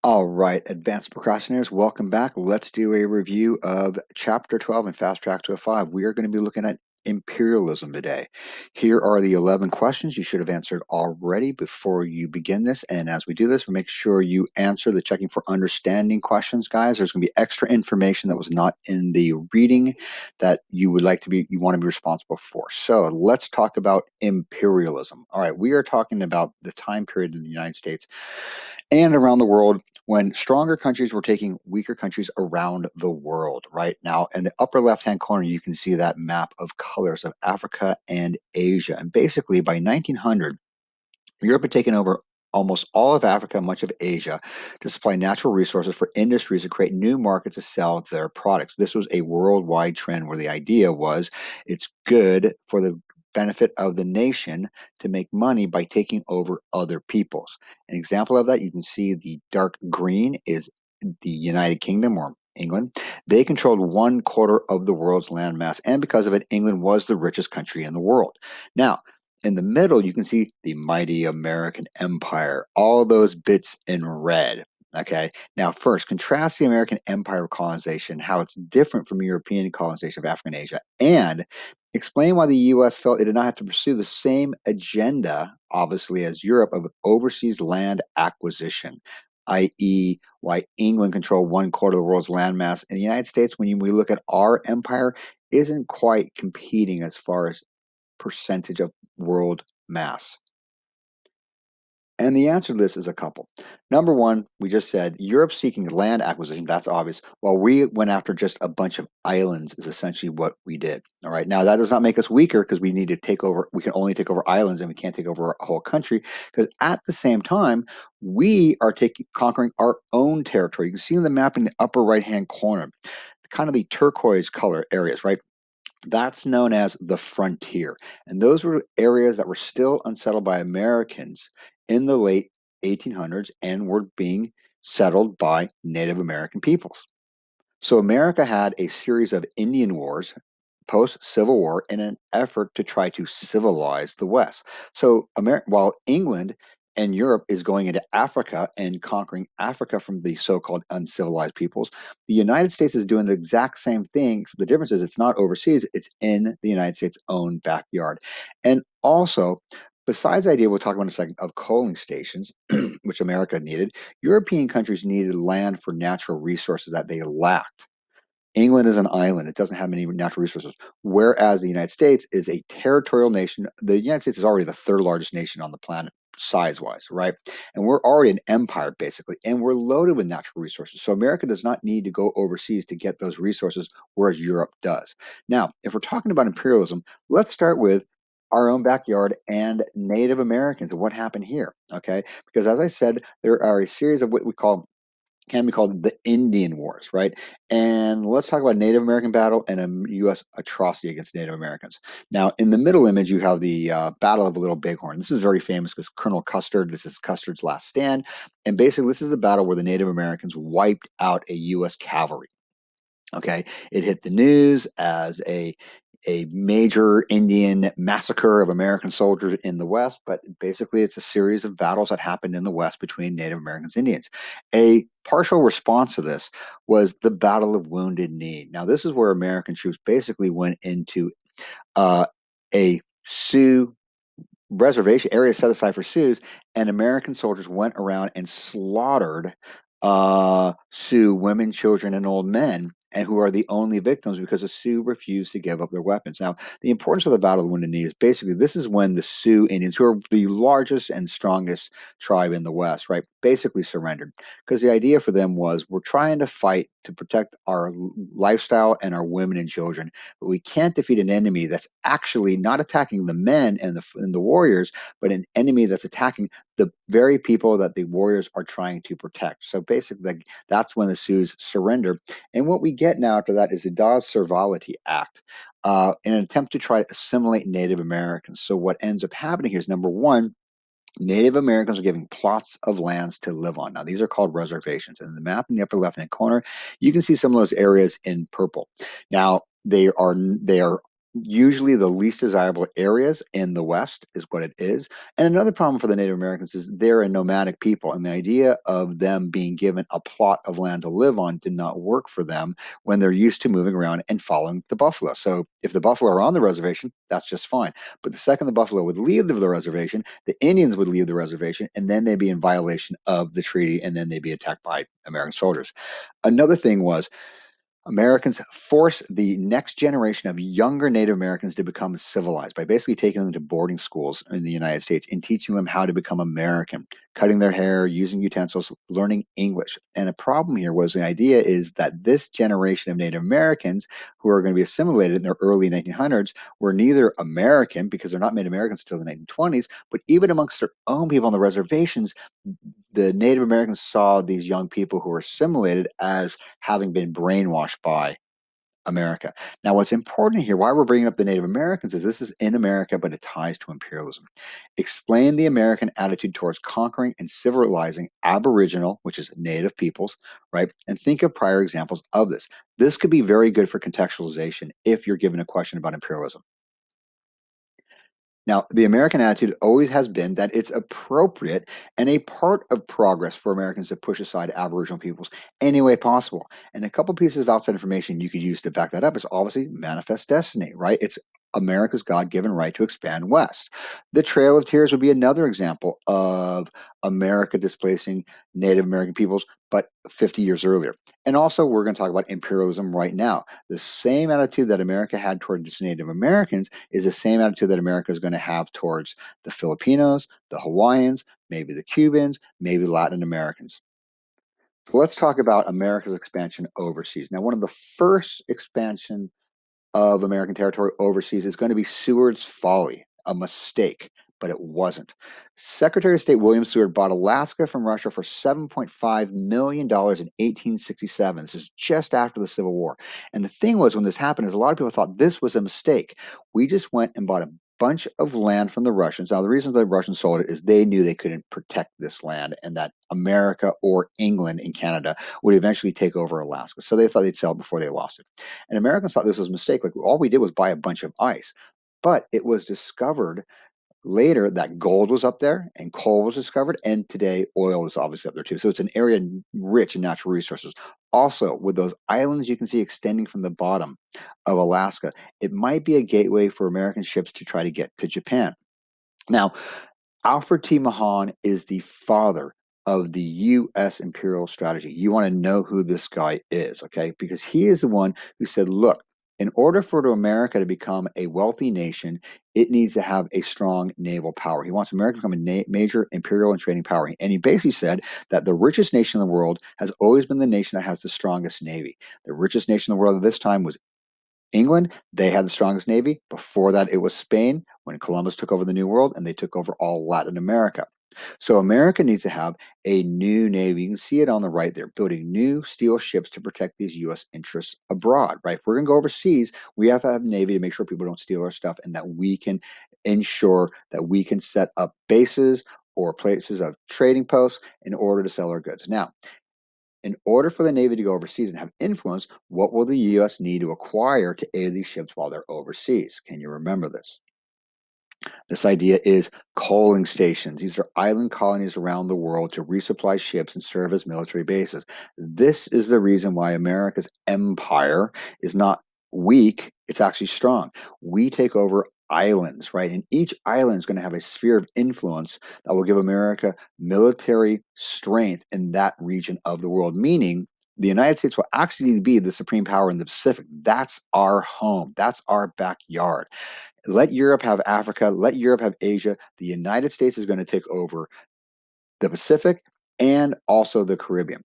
All right, advanced procrastinators, welcome back. Let's do a review of Chapter 12 and Fast Track to a 5. We are going to be looking at imperialism today. Here are the 11 questions you should have answered already before you begin this. And as we do this, we make sure you answer the checking for understanding questions, guys. There's going to be extra information that was not in the reading that you would like to be, you want to be responsible for. So let's talk about imperialism. All right, we are talking about the time period in the United States and around the world when stronger countries were taking weaker countries around the world. Right now, in the upper left hand corner, you can see that map of colors of Africa and Asia. And basically, by 1900, Europe had taken over almost all of Africa, much of Asia, to supply natural resources for industries to create new markets to sell their products. This was a worldwide trend where the idea was it's good for the benefit of the nation to make money by taking over other people's. An example of that, you can see the dark green is the United Kingdom or England. They controlled 1/4 of the world's landmass, and because of it, England was the richest country in the world. Now, in the middle, you can see the mighty American Empire, all those bits in red. Okay. Now, first, contrast the American Empire colonization, how it's different from European colonization of Africa and Asia, and explain why the US felt it did not have to pursue the same agenda, obviously, as Europe of overseas land acquisition, i.e., why England controlled 1/4 of the world's landmass. In the United States, when we look at our empire, isn't quite competing as far as percentage of world mass? And the answer to this is a couple. Number one, we just said Europe seeking land acquisition. That's obvious. While we went after just a bunch of islands, is essentially what we did. All right. Now, that does not make us weaker because we need to take over. We can only take over islands and we can't take over a whole country because at the same time, we are conquering our own territory. You can see in the map in the upper right hand corner, kind of the turquoise color areas, right? That's known as the frontier. And those were areas that were still unsettled by Americans in the late 1800s and were being settled by Native American peoples. So America had a series of Indian wars post Civil War in an effort to try to civilize the West. So while England and Europe is going into Africa and conquering Africa from the so-called uncivilized peoples, the United States is doing the exact same thing. So the difference is it's not overseas, it's in the United States' own backyard. And also, besides the idea we'll talk about in a second of coaling stations, which America needed, European countries needed land for natural resources that they lacked. England is an island. It doesn't have many natural resources. Whereas the United States is a territorial nation. The United States is already the third largest nation on the planet, size wise, right? And we're already an empire, basically, and we're loaded with natural resources. So America does not need to go overseas to get those resources, whereas Europe does. Now, if we're talking about imperialism, let's start with our own backyard and Native Americans and what happened here, okay? Because as I said, there are a series of what we call can be called the Indian Wars, right? And let's talk about Native American battle and a U.S. atrocity against Native Americans. Now, in the middle image, you have the Battle of Little Bighorn. This is very famous because Colonel Custer, this is Custer's last stand. And basically, this is a battle where the Native Americans wiped out a U.S. cavalry. Okay, it hit the news as a major Indian massacre of American soldiers in the West, but basically it's a series of battles that happened in the West between Native Americans and Indians. A partial response to this was the Battle of Wounded Knee. Now, this is where American troops basically went into a Sioux reservation area set aside for Sioux, and American soldiers went around and slaughtered Sioux women, children, and old men, and who are the only victims because the Sioux refused to give up their weapons. Now, the importance of the Battle of the Wounded Knee is basically this is when the Sioux Indians, who are the largest and strongest tribe in the West, right, basically surrendered because the idea for them was we're trying to fight to protect our lifestyle and our women and children, but we can't defeat an enemy that's actually not attacking the men and the warriors, but an enemy that's attacking the very people that the warriors are trying to protect. So basically, that's when the Sioux surrender. And what we get now after that is the Dawes Servality Act in an attempt to try to assimilate Native Americans. So what ends up happening here is number one, Native Americans are given plots of lands to live on. Now, these are called reservations. And in the map in the upper left-hand corner, you can see some of those areas in purple. Now, they are usually the least desirable areas in the West is what it is. And another problem for the Native Americans is they're a nomadic people, and the idea of them being given a plot of land to live on did not work for them when they're used to moving around and following the buffalo. So if the buffalo are on the reservation, that's just fine. But the second the buffalo would leave the reservation, the Indians would leave the reservation, and then they'd be in violation of the treaty, and then they'd be attacked by American soldiers. Another thing was Americans forced the next generation of younger Native Americans to become civilized by basically taking them to boarding schools in the United States and teaching them how to become American, cutting their hair, using utensils, learning English. And a problem here was the idea is that this generation of Native Americans who are going to be assimilated in the early 1900s were neither American, because they're not made Americans until the 1920s, but even amongst their own people on the reservations, the Native Americans saw these young people who were assimilated as having been brainwashed by America. Now, what's important here, why we're bringing up the Native Americans, is this is in America, but it ties to imperialism. Explain the American attitude towards conquering and civilizing Aboriginal, which is Native peoples, right? And think of prior examples of this. This could be very good for contextualization if you're given a question about imperialism. Now, the American attitude always has been that it's appropriate and a part of progress for Americans to push aside Aboriginal peoples any way possible. And a couple pieces of outside information you could use to back that up is obviously manifest destiny, right? It's America's God given right to expand west. The Trail of Tears would be another example of America displacing Native American peoples, but 50 years earlier. And also, we're going to talk about imperialism right now. The same attitude that America had towards Native Americans is the same attitude that America is going to have towards the Filipinos, the Hawaiians, maybe the Cubans, maybe Latin Americans. So let's talk about America's expansion overseas. Now, one of the first expansion of American territory overseas is going to be Seward's Folly, a mistake, but it wasn't. Secretary of State William Seward bought Alaska from Russia for $7.5 million in 1867. This is just after the Civil War. And the thing was, when this happened, is a lot of people thought this was a mistake. We just went and bought a bunch of land from the Russians. Now, the reason the Russians sold it is they knew they couldn't protect this land and that America or England in Canada would eventually take over Alaska. So they thought they'd sell it before they lost it. And Americans thought this was a mistake. Like all we did was buy a bunch of ice. But it was discovered later that gold was up there and coal was discovered. And today oil is obviously up there too. So it's an area rich in natural resources. Also, with those islands you can see extending from the bottom of Alaska, it might be a gateway for American ships to try to get to Japan. Now, Alfred T. Mahan is the father of the U.S. imperial strategy. You want to know who this guy is, okay? Because he is the one who said, look, in order for America to become a wealthy nation, it needs to have a strong naval power. He wants America to become a major imperial and trading power. And he basically said that the richest nation in the world has always been the nation that has the strongest navy. The richest nation in the world at this time was England. They had the strongest navy. Before that, it was Spain when Columbus took over the New World and they took over all Latin America. So America needs to have a new navy. You can see it on the right there, building new steel ships to protect these U.S. interests abroad, right? If we're going to go overseas, we have to have a navy to make sure people don't steal our stuff and that we can ensure that we can set up bases or places of trading posts in order to sell our goods. Now, in order for the Navy to go overseas and have influence, what will the U.S. need to acquire to aid these ships while they're overseas? Can you remember this? This idea is coaling stations. These are island colonies around the world to resupply ships and serve as military bases. This is the reason why America's empire is not weak, it's actually strong. We take over islands, right? And each island is going to have a sphere of influence that will give America military strength in that region of the world, meaning the United States will actually be the supreme power in the Pacific. That's our home. That's our backyard. Let Europe have Africa, let Europe have Asia. The United States is going to take over the Pacific and also the Caribbean.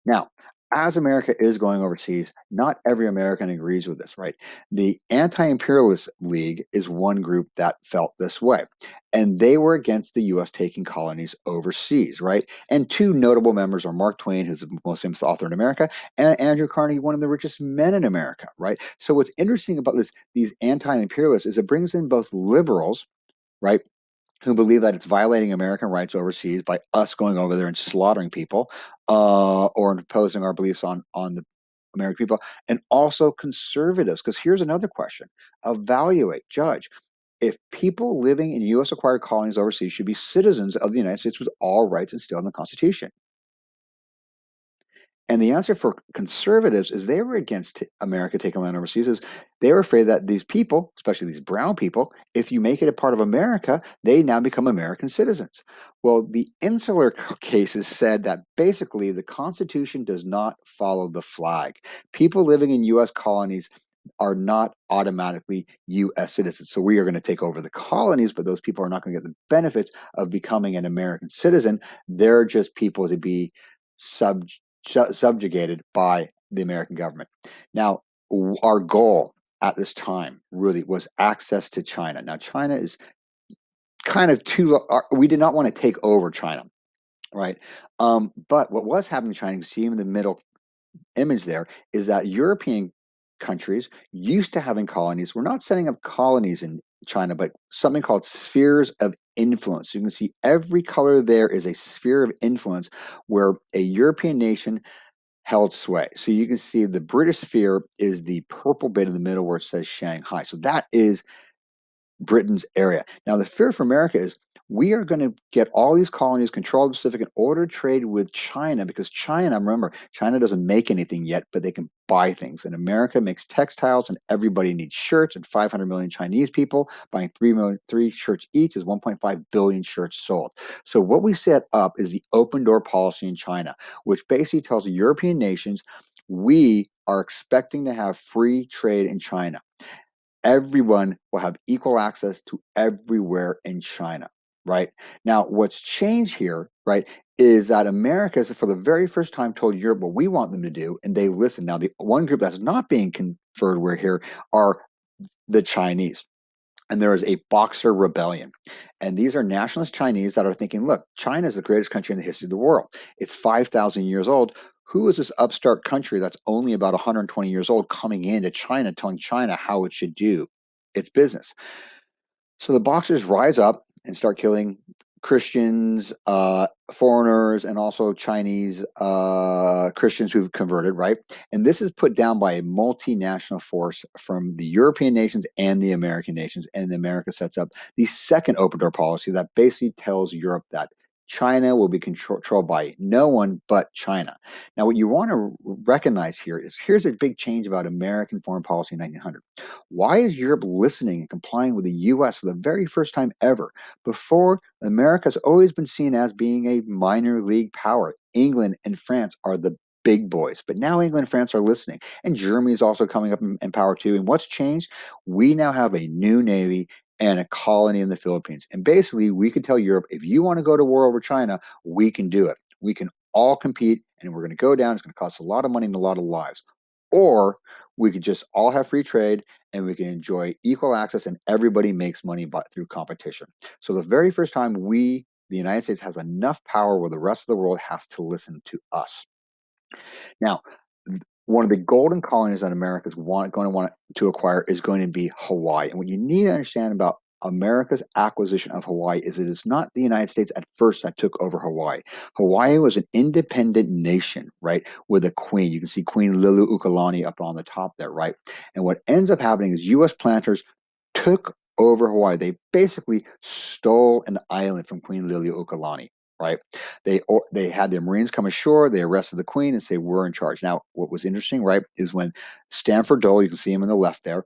Now, as America is going overseas, not every American agrees with this, right? The Anti-Imperialist League is one group that felt this way, and they were against the U.S. taking colonies overseas, right? And two notable members are Mark Twain, who's the most famous author in America, and Andrew Carnegie, one of the richest men in America, right? So what's interesting about these anti-imperialists is it brings in both liberals, right, who believe that it's violating American rights overseas by us going over there and slaughtering people, or imposing our beliefs on American people, and also conservatives. Because here's another question: evaluate, judge. If people living in U.S. acquired colonies overseas should be citizens of the United States with all rights instilled in the Constitution. And the answer for conservatives is they were against America taking land overseas. Is they were afraid that these people, especially these brown people, if you make it a part of America, they now become American citizens. Well, the insular cases said that basically the Constitution does not follow the flag. People living in U.S. colonies are not automatically U.S. citizens. So we are going to take over the colonies, but those people are not going to get the benefits of becoming an American citizen. They're just people to be subjugated by the American government. Now, our goal at this time really was access to China. Now, China is kind of we did not want to take over China, right? But what was happening in China, you can see in the middle image there, is that European countries used to having colonies. We're not setting up colonies in China, but something called spheres of influence. You can see every color there is a sphere of influence where a European nation held sway. So you can see the British sphere is the purple bit in the middle where it says Shanghai. So that is Britain's area. Now, the fear for America is we are going to get all these colonies, control the Pacific, and order trade with China because China, remember, China doesn't make anything yet, but they can buy things. And America makes textiles, and everybody needs shirts, and 500 million Chinese people buying 3 shirts each is 1.5 billion shirts sold. So what we set up is the open door policy in China, which basically tells the European nations we are expecting to have free trade in China. Everyone will have equal access to everywhere in China, right? Now, what's changed here, right, is that America, for the very first time, told Europe what we want them to do, and they listen. Now, the one group that's not being conferred with here are the Chinese. And there is a Boxer rebellion. And these are nationalist Chinese that are thinking, look, China is the greatest country in the history of the world. It's 5,000 years old. Who is this upstart country that's only about 120 years old coming into China, telling China how it should do its business? So the Boxers rise up and start killing Christians, foreigners, and also Chinese Christians who've converted, right? And this is put down by a multinational force from the European nations and the American nations. And America sets up the second open door policy that basically tells Europe that China will be controlled by no one but China. Now, what you want to recognize here is here's a big change about American foreign policy in 1900. Why is Europe listening and complying with the US for the very first time ever? Before, America has always been seen as being a minor league power. England and France are the big boys, but now England and France are listening, and Germany is also coming up in power too. And what's changed? We now have a new navy and a colony in the Philippines. And basically, we could tell Europe, if you want to go to war over China, we can do it. We can all compete, and we're going to go down. It's going to cost a lot of money and a lot of lives. Or we could just all have free trade and we can enjoy equal access and everybody makes money through competition. So the very first time the United States, has enough power where the rest of the world has to listen to us. Now, one of the golden colonies that America is going to want to acquire is going to be Hawaii. And what you need to understand about America's acquisition of Hawaii is it is not the United States at first that took over Hawaii. Hawaii was an independent nation, right, with a queen. You can see Queen Liliuokalani up on the top there, right? And what ends up happening is U.S. planters took over Hawaii. They basically stole an island from Queen Liliuokalani, right? They had their Marines come ashore, they arrested the Queen and say, we're in charge. Now, what was interesting, right, is when Stanford Dole, you can see him on the left there,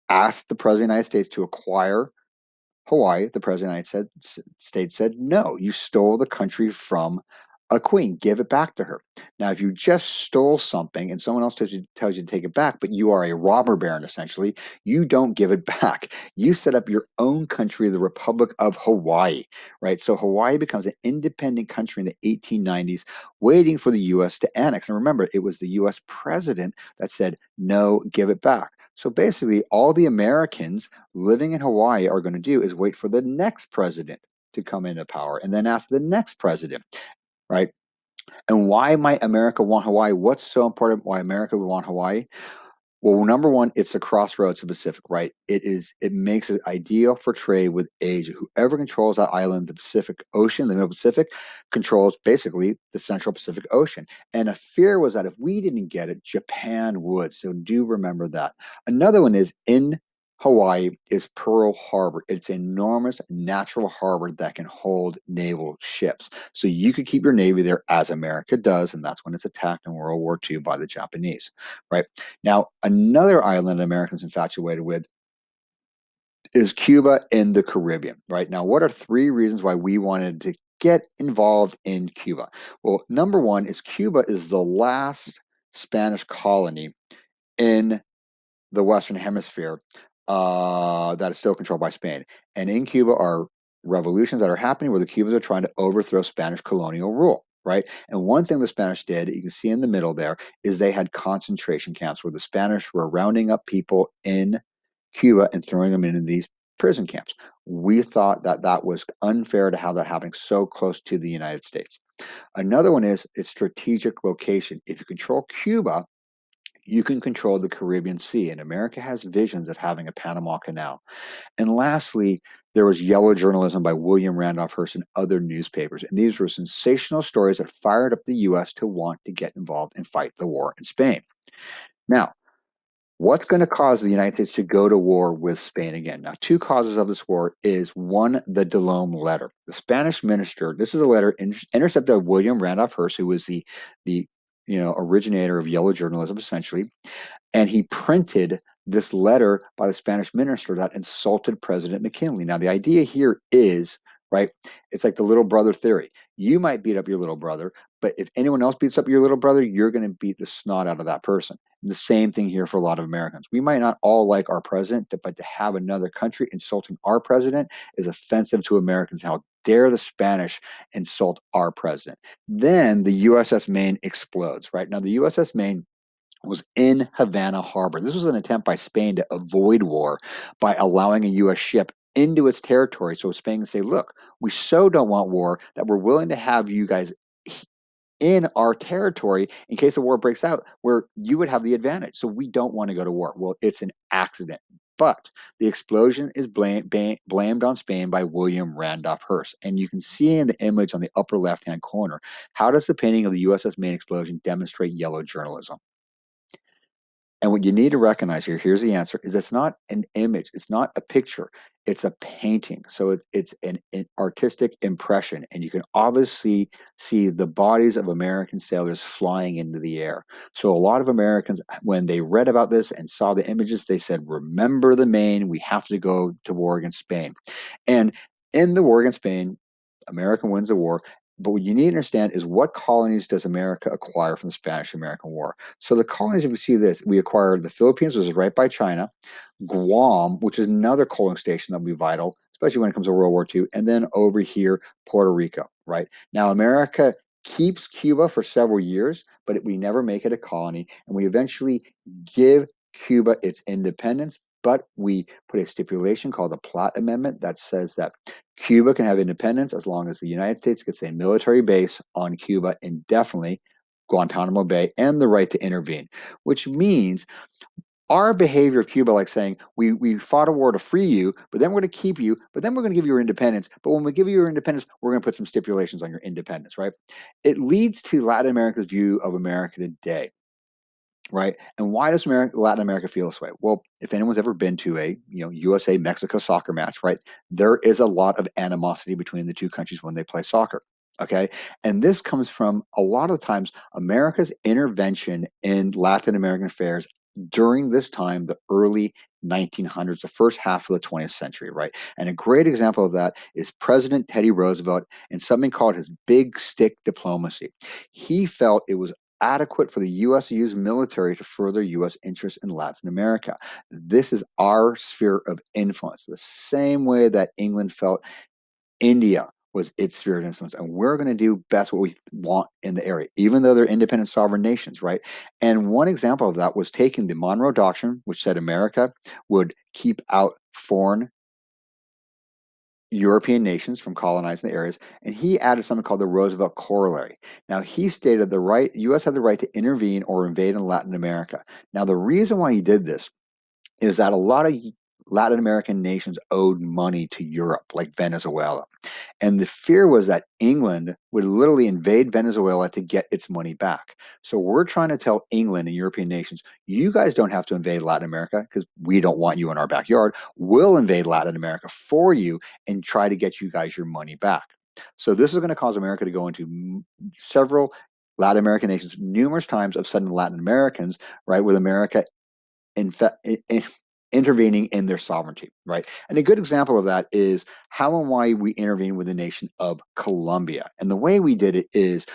asked the President of the United States to acquire Hawaii, the President of the United States said, no, you stole the country from a queen. Give it back to her. Now, if you just stole something and someone else tells you to take it back, but you are a robber baron, essentially, you don't give it back. You set up your own country, the Republic of Hawaii, right? So Hawaii becomes an independent country in the 1890s, waiting for the U.S. to annex. And remember, it was the U.S. president that said, no, give it back. So basically, all the Americans living in Hawaii are going to do is wait for the next president to come into power and then ask the next president, right? And why might America want Hawaii? What's so important why America would want Hawaii? Well, number one, it's the crossroads of the Pacific, right? It makes it ideal for trade with Asia. Whoever controls that island, the Pacific Ocean, the Middle Pacific, controls basically the Central Pacific Ocean. And a fear was that if we didn't get it, Japan would. So do remember that. Another one is in Hawaii is Pearl Harbor. It's an enormous natural harbor that can hold naval ships. So you could keep your navy there as America does, and that's when it's attacked in World War II by the Japanese, right? Now, another island Americans infatuated with is Cuba in the Caribbean, right? Now, what are three reasons why we wanted to get involved in Cuba? Well, number one is Cuba is the last Spanish colony in the Western Hemisphere that is still controlled by Spain. And in Cuba are revolutions that are happening where the Cubans are trying to overthrow Spanish colonial rule, right? And one thing the Spanish did, you can see in the middle there, is they had concentration camps where the Spanish were rounding up people in Cuba and throwing them into these prison camps. We thought that that was unfair to have that happening so close to the United States. Another one is its strategic location. If you control Cuba, you can control the Caribbean Sea, and America has visions of having a Panama Canal. And lastly, there was yellow journalism by William Randolph Hearst and other newspapers, and these were sensational stories that fired up the U.S. to want to get involved and fight the war in Spain. Now, what's going to cause the United States to go to war with Spain again? Now, two causes of this war is one, the Delome letter. The Spanish minister, this is a letter intercepted by William Randolph Hearst, who was the originator of yellow journalism, essentially, and he printed this letter by the Spanish minister that insulted President McKinley. Now, the idea here is, right, it's like the little brother theory. You might beat up your little brother, but if anyone else beats up your little brother, you're going to beat the snot out of that person. And the same thing here for a lot of Americans. We might not all like our president, but to have another country insulting our president is offensive to Americans. How dare the Spanish insult our president? Then the USS Maine explodes, right? Now, the USS Maine was in Havana Harbor. This was an attempt by Spain to avoid war by allowing a U.S. ship into its territory. So Spain can say, look, we so don't want war that we're willing to have you guys in our territory in case a war breaks out where you would have the advantage. So we don't want to go to war. Well, it's an accident. But the explosion is blamed on Spain by William Randolph Hearst. And you can see in the image on the upper left-hand corner, how does the painting of the USS Maine explosion demonstrate yellow journalism? And what you need to recognize here, here's the answer, is it's not an image, it's not a picture, it's a painting. So it's an artistic impression. And you can obviously see the bodies of American sailors flying into the air. So a lot of Americans, when they read about this and saw the images, they said, remember the Maine, we have to go to war against Spain. And in the war against Spain, America wins the war. But what you need to understand is what colonies does America acquire from the Spanish-American War? So the colonies, if we see this, we acquired the Philippines, which is right by China, Guam, which is another coaling station that will be vital, especially when it comes to World War II, and then over here, Puerto Rico, right? Now, America keeps Cuba for several years, but we never make it a colony, and we eventually give Cuba its independence, but we put a stipulation called the Platt Amendment that says that Cuba can have independence as long as the United States gets a military base on Cuba indefinitely, Guantanamo Bay, and the right to intervene, which means our behavior of Cuba, like saying, we fought a war to free you, but then we're going to keep you, but then we're going to give you your independence. But when we give you your independence, we're going to put some stipulations on your independence, right? It leads to Latin America's view of America today, right? And why does Latin America feel this way? Well, if anyone's ever been to a USA Mexico soccer match, right, there is a lot of animosity between the two countries when they play soccer. Okay, and this comes from a lot of the times America's intervention in Latin American affairs during this time, the early 1900s, the first half of the 20th century, right? And a great example of that is President Teddy Roosevelt and something called his big stick diplomacy. He felt it was adequate for the U.S. to use military to further U.S. interests in Latin America. This is our sphere of influence, the same way that England felt India was its sphere of influence, and we're going to do best what we want in the area, even though they're independent sovereign nations, right? And one example of that was taking the Monroe Doctrine, which said America would keep out foreign European nations from colonizing the areas, and he added something called the Roosevelt Corollary. Now, he stated the U.S. had the right to intervene or invade in Latin America. Now, the reason why he did this is that a lot of Latin American nations owed money to Europe, like Venezuela. And the fear was that England would literally invade Venezuela to get its money back. So we're trying to tell England and European nations, you guys don't have to invade Latin America because we don't want you in our backyard. We'll invade Latin America for you and try to get you guys your money back. So this is going to cause America to go into several Latin American nations numerous times, upsetting Latin Americans, right, with America in intervening in their sovereignty, right? And a good example of that is how and why we intervene with the nation of Colombia. And the way we did it is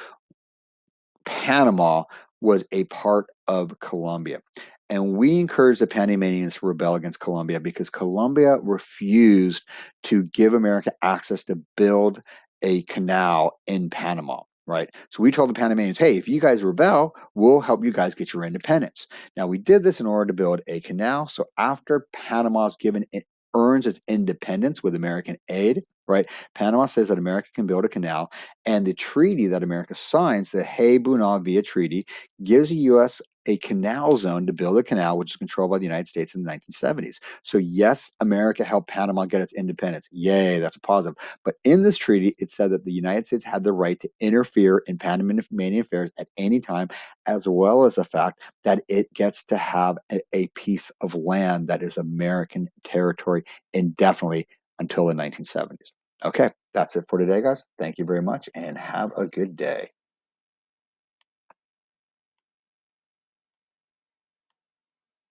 Panama was a part of Colombia. And we encouraged the Panamanians to rebel against Colombia because Colombia refused to give America access to build a canal in Panama, right? So we told the Panamanians, hey, if you guys rebel, we'll help you guys get your independence. Now, we did this in order to build a canal. So after Panama's earns its independence with American aid, right? Panama says that America can build a canal, and the treaty that America signs, the Hay-Bunau-Villa Treaty, gives the U.S. a canal zone to build a canal, which is controlled by the United States in the 1970s. So yes, America helped Panama get its independence. Yay, that's a positive. But in this treaty, it said that the United States had the right to interfere in Panamanian affairs at any time, as well as the fact that it gets to have a piece of land that is American territory indefinitely until the 1970s. Okay, that's it for today, guys. Thank you very much and have a good day.